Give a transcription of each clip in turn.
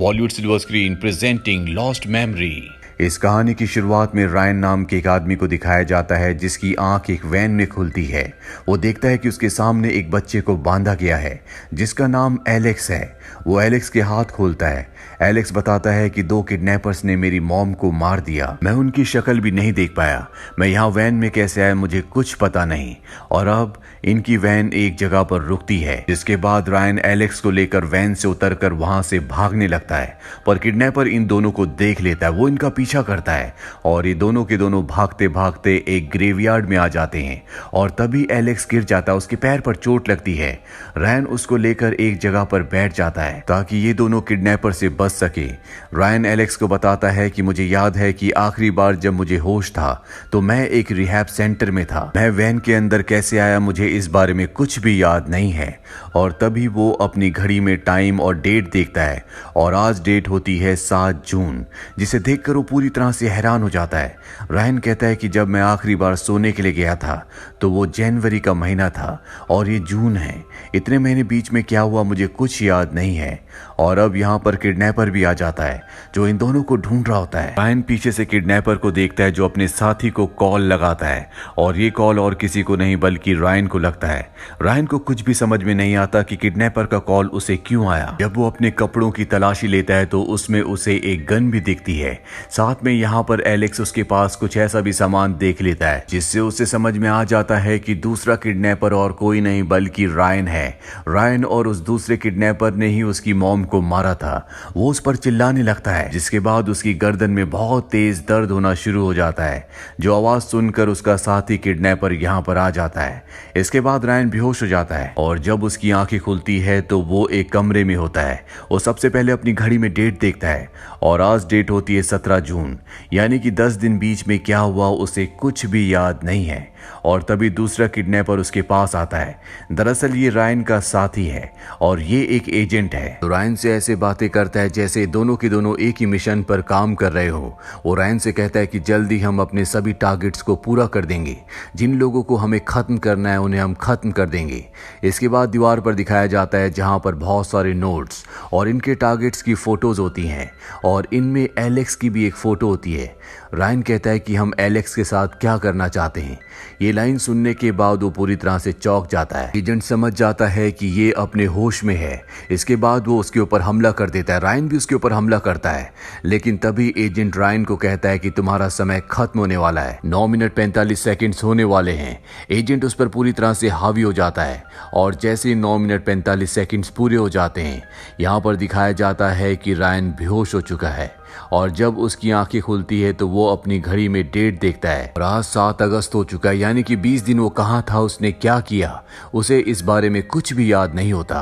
Bollywood silver screen presenting lost memory. इस कहानी की शुरुआत में रायन नाम के एक आदमी को दिखाया जाता है जिसकी आंख एक वैन में खुलती है। वो देखता है कि उसके सामने एक बच्चे को बांधा गया है जिसका नाम एलेक्स है। वो एलेक्स के हाथ खोलता है। एलेक्स बताता है कि 2 किडनैपर्स ने मेरी मॉम को मार दिया। मैं उनकी शक्ल भी नहीं देख पाया। मैं यहाँ वैन में कैसे आया मुझे कुछ पता नहीं। और अब इनकी वैन एक जगह पर रुकती है, जिसके बाद रायन एलेक्स को लेकर वैन से उतरकर वहां से भागने लगता है। पर किडनैपर इन दोनों को देख लेता है। वो इनका पीछा करता है और ये दोनों के दोनों भागते भागते एक ग्रेवयार्ड में आ जाते हैं। और तभी एलेक्स गिर जाता है, उसके पैर पर चोट लगती है। रायन उसको लेकर एक जगह पर बैठ जाता है ताकि ये दोनों किडनैपर से बच सके। रायन एलेक्स को बताता है कि मुझे याद है कि आखिरी बार जब मुझे होश था तो मैं एक रिहैब सेंटर में था। मैं वैन के अंदर कैसे आया मुझे इस बारे में कुछ भी याद नहीं है। और तभी वो अपनी घड़ी में टाइम और डेट देखता है और आज डेट होती है 7 जून, जिसे देखकर वो पूरी तरह से हैरान हो जाता है। रायन कहता है कि जब मैं आखिरी बार सोने के लिए गया था तो वो जनवरी का महीना था और ये जून है। इतने महीने बीच में क्या हुआ मुझे कुछ याद नहीं है। और अब यहाँ पर किडनैपर भी आ जाता है जो इन दोनों को ढूंढ रहा होता है। रायन पीछे से किडनैपर को देखता है जो अपने साथी को कॉल लगाता है और ये कॉल और किसी को नहीं बल्कि रायन को लगता है। रायन को कुछ भी समझ में नहीं आता कि किडनैपर का कॉल उसे क्यों आया। जब वो अपने कपड़ों की तलाशी लेता है तो उसमें उसे एक गन भी दिखती है। साथ में यहाँ पर एलेक्स उसके पास कुछ ऐसा भी सामान देख लेता है जिससे उसे समझ में आ जाता है कि दूसरा किडनैपर और कोई नहीं बल्कि रायन है। रायन और उस दूसरे किडनैपर ने ही उसकी मॉम को मारा था। वो उस पर चिल्लाने लगता है, जिसके बाद उसकी गर्दन में बहुत तेज दर्द होना शुरू हो जाता है। जो आवाज सुनकर उसका साथी किडनैपर यहाँ पर आ जाता है। इसके बाद रायन बेहोश हो जाता है और जब उसकी आंखें खुलती है तो वो एक कमरे में होता है। वो सबसे पहले अपनी घड़ी में डेट देखता है और आज डेट होती है 17 जून, यानी कि 10 दिन बीच में क्या हुआ उसे कुछ भी याद नहीं है। और तभी दूसरा किडनैपर उसके पास आता है। दरअसल ये रायन का साथी है और ये एक एजेंट है। तो रायन से ऐसे बातें करता है जैसे दोनों के दोनों एक ही मिशन पर काम कर रहे हो। वो रायन से कहता है कि जल्दी हम अपने सभी टारगेट्स को पूरा कर देंगे। जिन लोगों को हमें खत्म करना है उन्हें हम खत्म कर देंगे। इसके बाद दीवार पर दिखाया जाता है जहां पर बहुत सारे नोट्स और इनके टारगेट्स की फोटोज होती हैं और इनमें एलेक्स की भी एक फोटो होती है। रायन कहता है कि हम एलेक्स के साथ क्या करना चाहते हैं। ये लाइन सुनने के बाद वो पूरी तरह से चौंक जाता है। एजेंट समझ जाता है कि ये अपने होश में है। इसके बाद वो उसके ऊपर हमला कर देता है। रायन भी उसके ऊपर हमला करता है, लेकिन तभी एजेंट रायन को कहता है कि तुम्हारा समय खत्म होने वाला है, 9 मिनट 45 सेकंड्स होने वाले हैं। एजेंट उस पर पूरी तरह से हावी हो जाता है और जैसे ही 9 मिनट 45 सेकंड्स पूरे हो जाते हैं, यहाँ पर दिखाया जाता है कि रायन बेहोश हो चुका है। और जब उसकी आंखें खुलती है तो वो अपनी घड़ी में डेट देखता है और आज 7 अगस्त हो चुका है, यानी कि 20 दिन वो कहाँ था, उसने क्या किया, उसे इस बारे में कुछ भी याद नहीं होता।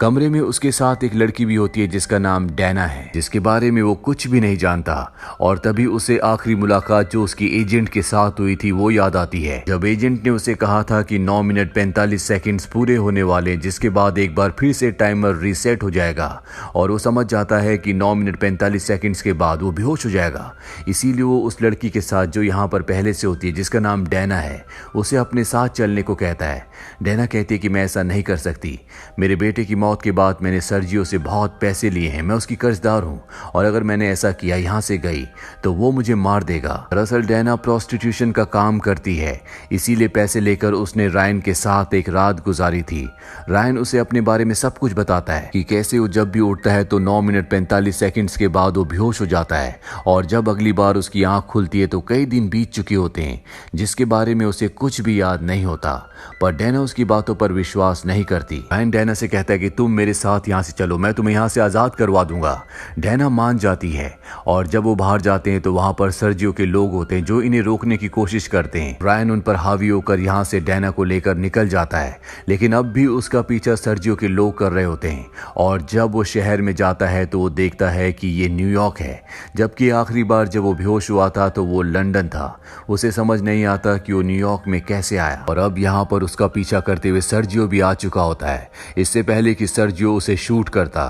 कमरे में उसके साथ एक लड़की भी होती है जिसका नाम डैना है, जिसके बारे में वो कुछ भी नहीं जानता। और तभी उसे आखिरी मुलाकात जो उसकी एजेंट के साथ हुई थी वो याद आती है, जब एजेंट ने उसे कहा था कि 9 मिनट 45 सेकंड्स पूरे होने वाले, जिसके बाद एक बार फिर से टाइमर रीसेट हो जाएगा। और वो समझ जाता है कि 9 मिनट 45 सेकंड्स के बाद वो बेहोश हो जाएगा। इसीलिए वो उस लड़की के साथ जो यहाँ पर पहले से होती है जिसका नाम डैना है, उसे अपने साथ चलने को कहता है। डैना कहती है कि मैं ऐसा नहीं कर सकती। मेरे बेटे की मौत के बाद मैंने सर्जियो से बहुत पैसे लिए हैं, मैं उसकी कर्जदार हूँ और अगर मैंने ऐसा किया, यहाँ से गई, तो वो मुझे मार देगा। दरअसल डैना प्रोस्टिट्यूशन का काम करती है, इसीलिए पैसे लेकर उसने रायन के साथ एक रात गुजारी थी। रायन उसे अपने बारे में सब कुछ बताता है कि कैसे वो जब भी उठता है तो 9 मिनट 45 सेकंड्स के बाद वो बेहोश हो जाता है और जब अगली बार उसकी आंख खुलती है तो कई दिन बीत चुके होते हैं, जिसके बारे में उसे कुछ भी याद नहीं होता। पर डैना उसकी बातों पर विश्वास नहीं करती। रायन डैना से कहता है कि तुम मेरे साथ यहाँ से चलो, मैं तुम्हें यहाँ से आजाद करवा दूंगा। डैना मान जाती है और जब वो बाहर जाते हैं तो वहां पर सर्जियो के लोग होते हैं जो इन्हें रोकने की कोशिश करते हैं। रायन उन पर हावी होकर यहाँ से डैना को लेकर निकल जाता है, लेकिन अब भी उसका पीछा सर्जियो के लोग कर रहे होते हैं। और जब वो शहर में जाता है तो वो देखता है कि ये न्यूयॉर्क है, जबकि आखिरी बार जब वो बेहोश हुआ था तो वो लंदन था। उसे समझ नहीं आता कि वो न्यूयॉर्क में कैसे आया। और अब यहाँ पर उसका पीछा करते हुए सर्जियो भी आ चुका होता है। इससे पहले कि सर्जियो उसे शूट करता।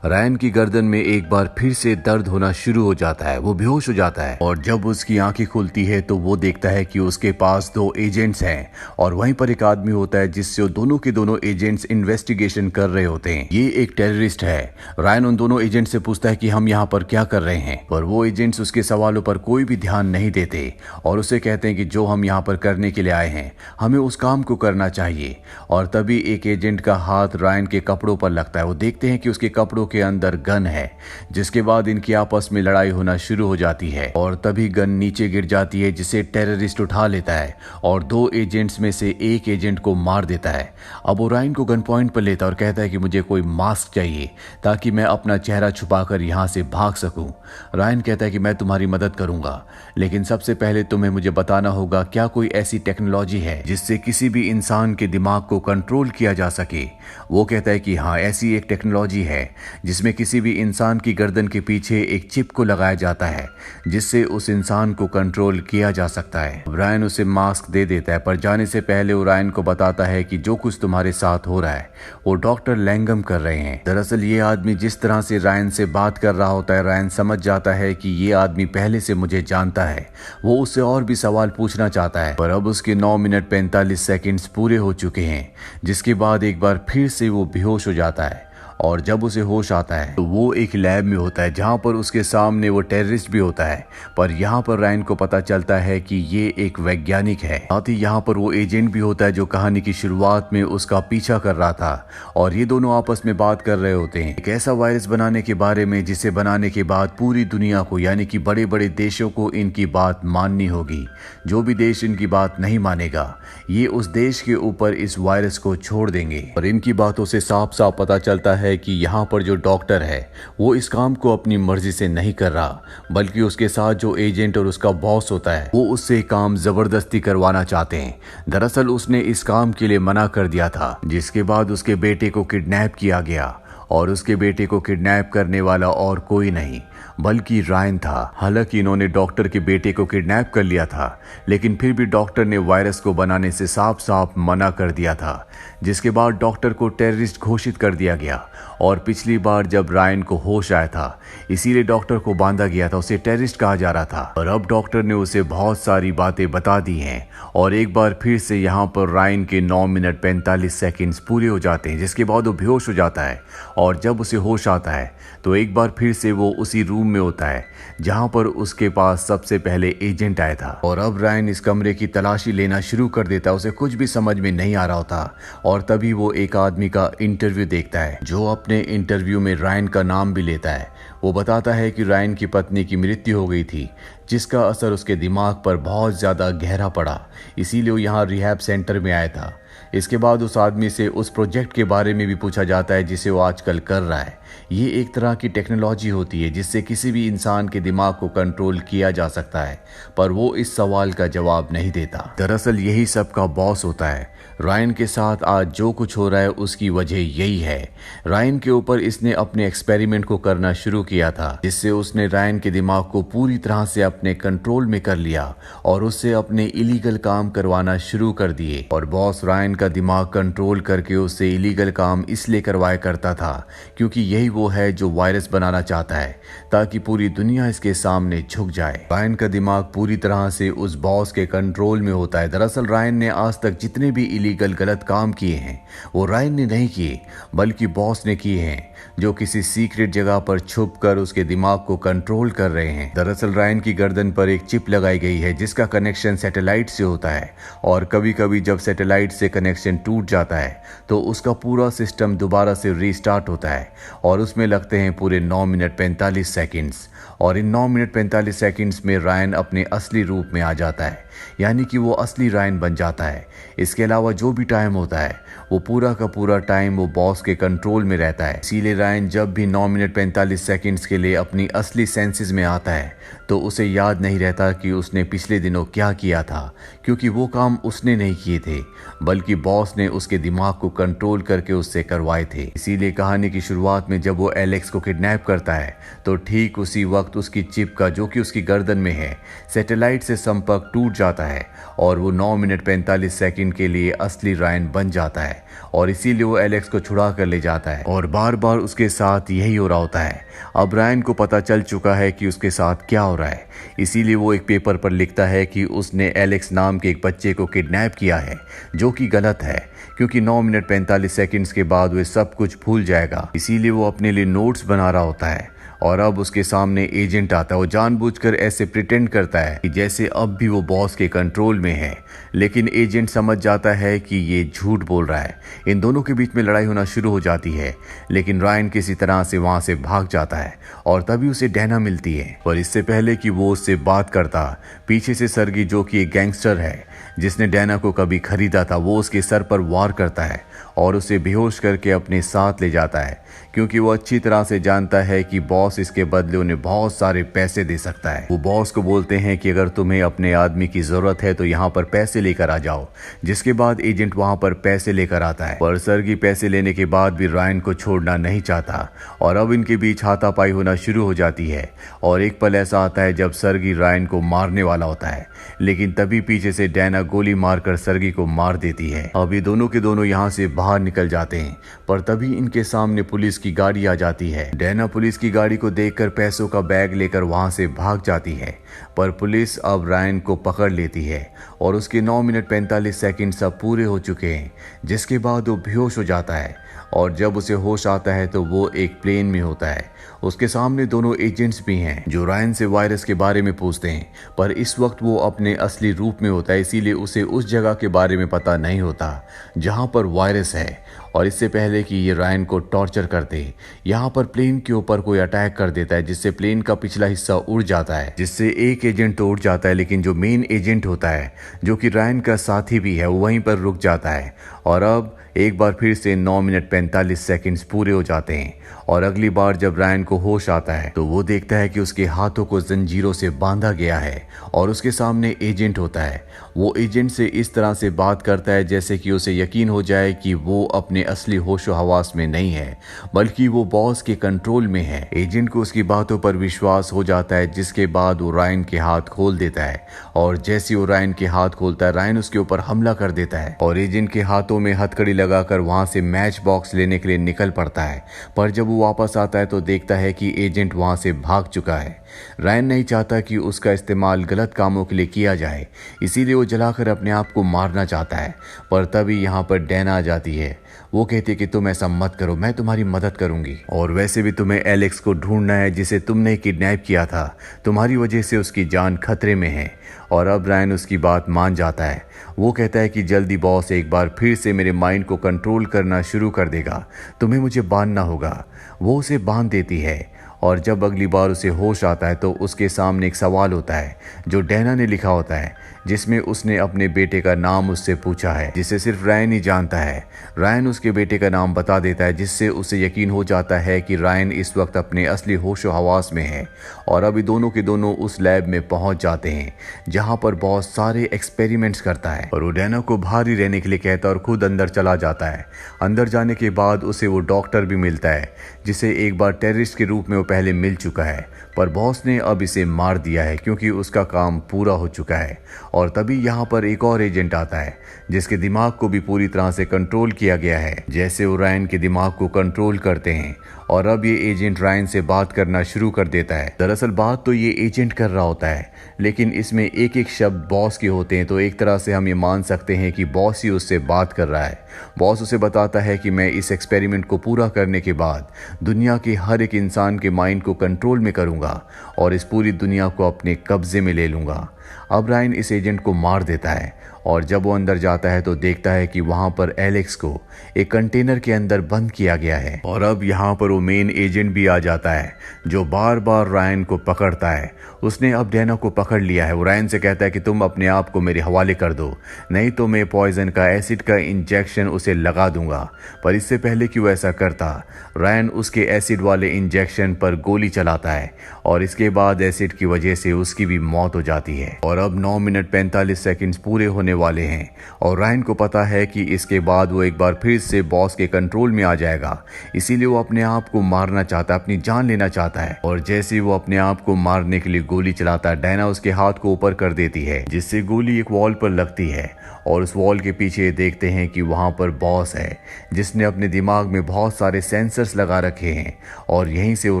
रायन की गर्दन में एक बार फिर से दर्द होना शुरू हो जाता है, वो बेहोश हो जाता है और जब उसकी आंखें खुलती है तो वो देखता है कि उसके पास 2 एजेंट्स हैं और वहीं पर एक आदमी होता है जिससे दोनों के दोनों एजेंट्स इन्वेस्टिगेशन कर रहे होते हैं। ये एक टेररिस्ट है। रायन उन दोनों एजेंट से पूछता है कि हम यहाँ पर क्या कर रहे हैं, पर वो एजेंट्स उसके सवालों पर कोई भी ध्यान नहीं देते और उसे कहते हैं कि जो हम यहाँ पर करने के लिए आए हैं हमें उस काम को करना चाहिए। और तभी एक एजेंट का हाथ रायन के कपड़ों पर लगता है। वो देखते हैं कि उसके कपड़ों के अंदर गन है, जिसके बाद इनकी आपस में लड़ाई होना शुरू हो जाती है और तभी गन नीचे गिर जाती है जिसे टेररिस्ट उठा लेता है और 2 एजेंट्स में से एक एजेंट को मार देता है। अब वो रायन को गन पॉइंट पर लेता है और कहता है कि मुझे कोई मास्क चाहिए ताकि मैं अपना चेहरा छुपाकर यहाँ से भाग सकूं। रायन कहता है कि मैं तुम्हारी मदद करूंगा, लेकिन सबसे पहले तुम्हें मुझे बताना होगा क्या कोई ऐसी टेक्नोलॉजी है जिससे किसी भी इंसान के दिमाग को कंट्रोल किया जा सके। वो कहता है कि हाँ, ऐसी एक टेक्नोलॉजी है जिसमें किसी भी इंसान की गर्दन के पीछे एक चिप को लगाया जाता है जिससे उस इंसान को कंट्रोल किया जा सकता है। रायन उसे मास्क दे देता है, पर जाने से पहले वो रायन को बताता है कि जो कुछ तुम्हारे साथ हो रहा है वो डॉक्टर लैंगम कर रहे हैं। दरअसल ये आदमी जिस तरह से रायन से बात कर रहा होता है, रायन समझ जाता है कि ये आदमी पहले से मुझे जानता है। वो उससे और भी सवाल पूछना चाहता है, पर अब उसके 9 मिनट 45 सेकंड्स पूरे हो चुके हैं, जिसके बाद एक बार फिर से वो बेहोश हो जाता है और जब उसे होश आता है तो वो एक लैब में होता है जहां पर उसके सामने वो टेररिस्ट भी होता है। पर यहाँ पर रायन को पता चलता है कि ये एक वैज्ञानिक है। साथ ही यहाँ पर वो एजेंट भी होता है जो कहानी की शुरुआत में उसका पीछा कर रहा था और ये दोनों आपस में बात कर रहे होते हैं एक ऐसा वायरस बनाने के बारे में जिसे बनाने के बाद पूरी दुनिया को यानी कि बड़े बड़े देशों को इनकी बात माननी होगी। जो भी देश इनकी बात नहीं मानेगा ये उस देश के ऊपर इस वायरस को छोड़ देंगे। और इनकी बातों से साफ साफ पता चलता है कि यहाँ पर जो डॉक्टर है वो इस काम को अपनी मर्जी से नहीं कर रहा, बल्कि उसके साथ जो एजेंट और उसका बॉस होता है वो उससे काम जबरदस्ती करवाना चाहते हैं। दरअसल उसने इस काम के लिए मना कर दिया था, जिसके बाद उसके बेटे को किडनैप किया गया और उसके बेटे को किडनैप करने वाला और कोई नहीं बल्कि रायन था। हालांकि इन्होंने डॉक्टर के बेटे को किडनैप कर लिया था, लेकिन फिर भी डॉक्टर ने वायरस को बनाने से साफ साफ मना कर दिया था, जिसके बाद डॉक्टर को टेररिस्ट घोषित कर दिया गया। और पिछली बार जब रायन को होश आया था इसीलिए डॉक्टर को बांधा गया था, उसे टेररिस्ट कहा जा रहा था। और अब डॉक्टर ने उसे बहुत सारी बातें बता दी हैं और एक बार फिर से यहाँ पर रायन के 9 मिनट 45 सेकंड्स पूरे हो जाते हैं, जिसके बाद वो बेहोश हो जाता है। और जब उसे होश आता है तो एक बार फिर से वो उसी रूम में होता है जहां पर उसके पास सबसे पहले एजेंट आया था। और अब रायन इस कमरे की तलाशी लेना शुरू कर देता है, उसे कुछ भी समझ में नहीं आ रहा होता। और तभी वो एक आदमी का इंटरव्यू देखता है जो अपने इंटरव्यू में रायन का नाम भी लेता है। वो बताता है कि रायन की पत्नी की मृत्यु हो गई थी, जिसका असर उसके दिमाग पर बहुत ज्यादा गहरा पड़ा, इसीलिए वो यहाँ रिहैब सेंटर में आया था। इसके बाद उस आदमी से उस प्रोजेक्ट के बारे में भी पूछा जाता है जिसे वो आजकल कर रहा है। ये एक तरह की टेक्नोलॉजी होती है जिससे किसी भी इंसान के दिमाग को कंट्रोल किया जा सकता है, पर वो इस सवाल का जवाब नहीं देता। दरअसल यही सबका बॉस होता है। रायन के साथ आज जो कुछ हो रहा है उसकी वजह यही है। रायन के ऊपर इसने अपने एक्सपेरिमेंट को करना शुरू किया था, जिससे उसने रायन के दिमाग को पूरी तरह से अपने कंट्रोल में कर लिया और उससे अपने इलीगल काम करवाना शुरू कर दिए। और बॉस रायन का दिमाग कंट्रोल करके उससे इलीगल काम इसलिए करवाया करता था क्योंकि यही वो है जो वायरस बनाना चाहता है ताकि पूरी दुनिया इसके सामने झुक जाए। रायन का दिमाग पूरी तरह से उस बॉस के कंट्रोल में होता है। दरअसल रायन ने आज तक जितने भी इलीगल गलत काम किए हैं वो रायन ने नहीं किए बल्कि बॉस ने किए हैं, जो किसी सीक्रेट जगह पर छुप कर उसके दिमाग को कंट्रोल कर रहे हैं। दरअसल रायन की गर्दन पर एक चिप लगाई गई है जिसका कनेक्शन सैटेलाइट से होता है और कभी कभी जब सैटेलाइट से कनेक्शन टूट जाता है तो उसका पूरा सिस्टम दोबारा से रीस्टार्ट होता है और उसमें लगते हैं पूरे 9 मिनट 45 सेकंड्स। और इन 9 मिनट 45 सेकंड्स में रायन अपने असली रूप में आ जाता है, यानी कि वो असली रायन बन जाता है। इसके अलावा जो भी टाइम होता है वो पूरा का पूरा टाइम वो बॉस के कंट्रोल में रहता है। इसीलिए रायन जब भी 9 मिनट 45 सेकंड्स के लिए अपनी असली सेंसेस में आता है तो उसे याद नहीं रहता कि उसने पिछले दिनों क्या किया था, क्योंकि वो काम उसने नहीं किए थे बल्कि बॉस ने उसके दिमाग को कंट्रोल करके उससे करवाए थे। इसीलिए कहानी की शुरुआत में जब वो एलेक्स को किडनैप करता है तो ठीक उसी वक्त उसकी चिप का, जो कि उसकी गर्दन में है, सैटेलाइट से संपर्क टूट जाता है और वो 9 मिनट 45 सेकंड के लिए असली रायन बन जाता है। और इसीलिए वो एलेक्स को छुड़ा कर ले जाता है और बार बार उसके साथ यही हो रहा होता है। अब रायन को पता चल चुका है कि उसके साथ क्या हो रहा है, इसीलिए वो एक पेपर पर लिखता है कि उसने एलेक्स नाम के एक बच्चे को किडनैप किया है, जो कि गलत है क्योंकि 9 मिनट 45 सेकंड्स के बाद वो सब कुछ भूल जाएगा। इसीलिए वो अपने लिए नोट्स बना रहा होता है और अब उसके सामने एजेंट आता है। वो जानबूझकर ऐसे प्रिटेंड करता है कि जैसे अब भी वो बॉस के कंट्रोल में है, लेकिन एजेंट समझ जाता है कि ये झूठ बोल रहा है। इन दोनों के बीच में लड़ाई होना शुरू हो जाती है, लेकिन रायन किसी तरह से वहां से भाग जाता है और तभी उसे डैना मिलती है। पर इससे पहले कि वो उससे बात करता, पीछे से सर्गी, जो कि एक गैंगस्टर है जिसने डैना को कभी खरीदा था, वो उसके सर पर वार करता है और उसे बेहोश करके अपने साथ ले जाता है, क्योंकि वो अच्छी तरह से जानता है कि बॉस इसके बदले उन्हें बहुत सारे पैसे दे सकता है। वो बॉस को बोलते हैं कि अगर तुम्हें अपने आदमी की जरूरत है तो यहाँ पर पैसे लेकर आ जाओ, जिसके बाद एजेंट वहां पर पैसे लेकर आता है। पर सर्गी पैसे लेने के बाद भी रायन को छोड़ना नहीं चाहता और अब इनके बीच हाथापाई होना शुरू हो जाती है। और एक पल ऐसा आता है जब सर्गी रायन को मारने वाला होता है, लेकिन तभी पीछे से डैना गोली मारकर सर्गी को मार देती है। अब ये दोनों के दोनों यहाँ से बाहर निकल जाते हैं, पर तभी इनके सामने पुलिस की गाड़ी आ जाती है। डैना पुलिस की गाड़ी को देखकर पैसों का बैग लेकर वहां से भाग जाती है, पर पुलिस अब रायन को पकड़ लेती है और उसके 9 मिनट 45 सेकंड सब पूरे हो चुके हैं, जिसके बाद वो बेहोश हो जाता है और जब उसे होश आता है तो वो एक प्लेन में होता है। उसके सामने दोनों एजेंट्स भी हैं जो रायन से वायरस के बारे में पूछते हैं, पर इस वक्त वो अपने असली रूप में होता है, इसीलिए उसे उस जगह के बारे में पता नहीं होता जहां पर वायरस है। और इससे पहले कि ये रायन को टॉर्चर करते, यहाँ पर प्लेन के ऊपर कोई अटैक कर देता है, जिससे प्लेन का पिछला हिस्सा उड़ जाता है, जिससे एक एजेंट तो उड़ जाता है, लेकिन जो मेन एजेंट होता है, जो कि रायन का साथी भी है, वो वहीं पर रुक जाता है। और अब एक बार फिर से 9 मिनट 45 सेकंड्स पूरे हो जाते हैं और अगली बार जब रायन को होश आता है तो वो देखता है कि उसके हाथों को जंजीरों से बांधा गया है और उसके सामने एजेंट होता है। वो एजेंट से इस तरह से बात करता है जैसे कि उसे यकीन हो जाए कि वो अपने असली होशो हवास में नहीं है, बल्कि वो बॉस के कंट्रोल में है। एजेंट को उसकी बातों पर विश्वास हो जाता है, जिसके बाद वो रायन के हाथ खोल देता है और जैसे वो रायन के हाथ खोलता है, रायन उसके ऊपर हमला कर देता है और एजेंट के हाथों में हथकड़ी लगाकर वहां से मैच बॉक्स लेने के लिए निकल पड़ता है। पर जब वो वापस आता है तो देखता है कि एजेंट वहां से भाग चुका है। रायन नहीं चाहता कि उसका इस्तेमाल गलत कामों के लिए किया जाए, इसीलिए वो जलाकर अपने आप को मारना चाहता है। पर तभी यहाँ पर डैना आ जाती है। वो कहती है कि तुम ऐसा मत करो, मैं तुम्हारी मदद करूंगी, और वैसे भी तुम्हें एलेक्स को ढूंढना है जिसे तुमने किडनैप किया था, तुम्हारी वजह से उसकी जान खतरे में है। और अब रायन उसकी बात मान जाता है। वो कहता है कि जल्दी बॉस एक बार फिर से मेरे माइंड को कंट्रोल करना शुरू कर देगा, तुम्हें मुझे बांधना होगा। वो उसे बांध देती है और जब अगली बार उसे होश आता है तो उसके सामने एक सवाल होता है जो डैना ने लिखा होता है, जिसमें उसने अपने बेटे का नाम उससे पूछा है, जिसे सिर्फ रायन ही जानता है। रायन उसके बेटे का नाम बता देता है, जिससे उसे यकीन हो जाता है कि रायन इस वक्त अपने असली होशो हवास में है। और अभी दोनों के दोनों उस लैब में पहुंच जाते हैं जहां पर बहुत सारे एक्सपेरिमेंट्स करता है और वो डैना को बाहर ही रहने के लिए कहता है और खुद अंदर चला जाता है। अंदर जाने के बाद उसे वो डॉक्टर भी मिलता है, जिसे एक बार टेररिस्ट के रूप में वो पहले मिल चुका है, पर बॉस ने अब इसे मार दिया है क्योंकि उसका काम पूरा हो चुका है। और तभी यहाँ पर एक और एजेंट आता है जिसके दिमाग को भी पूरी तरह से कंट्रोल किया गया है, जैसे वो रायन के दिमाग को कंट्रोल करते हैं। और अब ये एजेंट रायन से बात करना शुरू कर देता है। दरअसल बात तो ये एजेंट कर रहा होता है, लेकिन इसमें एक एक शब्द बॉस के होते हैं, तो एक तरह से हम ये मान सकते हैं कि बॉस ही उससे बात कर रहा है। बॉस उसे बताता है कि मैं इस एक्सपेरिमेंट को पूरा करने के बाद दुनिया के हर एक इंसान के माइंड को कंट्रोल में करूंगा और इस पूरी दुनिया को अपने कब्जे में ले लूंगा। अब रायन इस एजेंट को मार देता है और जब वो अंदर जाता है तो देखता है कि वहां पर एलेक्स को एक कंटेनर के अंदर बंद किया गया है। और अब यहाँ पर वो मेन एजेंट भी आ जाता है जो बार बार रायन को पकड़ता है। उसने अब डैना को पकड़ लिया है। वो रायन से कहता है कि तुम अपने आप को मेरे हवाले कर दो, नहीं तो मैं पॉइजन का एसिड का इंजेक्शन उसे लगा दूंगा। पर इससे पहले कि वो ऐसा करता, रायन उसके एसिड वाले इंजेक्शन पर गोली चलाता है और इसके बाद एसिड की वजह से उसकी भी मौत हो जाती है। और अब 9 मिनट 45 सेकंड्स पूरे होने होने वाले हैं और रायन को पता है कि इसके बाद वो एक बार फिर से बॉस के कंट्रोल में आ जाएगा। इसीलिए वो अपने आप को मारना चाहता है, अपनी जान लेना चाहता है। और जैसे ही वो अपने आप को मारने के लिए गोली चलाता है, डायना उसके हाथ को ऊपर कर देती है, जिससे गोली एक वॉल पर लगती है। और उस वॉल के पीछे देखते हैं कि वहां पर बॉस है, जिसने अपने दिमाग में बहुत सारे सेंसर्स लगा रखे हैं और यहीं से वो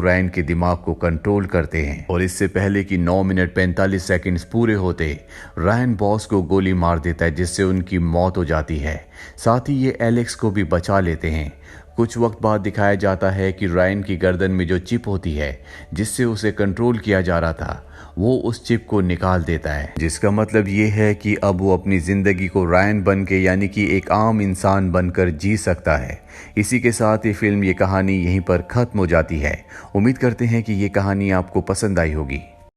रायन के दिमाग को कंट्रोल करते हैं। और इससे पहले कि 9 मिनट 45 सेकंड्स पूरे होते, रायन बॉस को गोली मार देता है, जिससे उनकी मौत हो जाती है। साथ ही ये एलेक्स को भी बचा लेते हैं। कुछ वक्त बाद दिखाया जाता है कि रायन की गर्दन में जो चिप होती है, जिससे उसे कंट्रोल किया जा रहा था, वो उस चिप को निकाल देता है, जिसका मतलब ये है कि अब वो अपनी जिंदगी को रायन बन के यानी कि एक आम इंसान बनकर जी सकता है। इसी के साथ ये फिल्म, ये कहानी यहीं पर खत्म हो जाती है। उम्मीद करते हैं कि ये कहानी आपको पसंद आई होगी।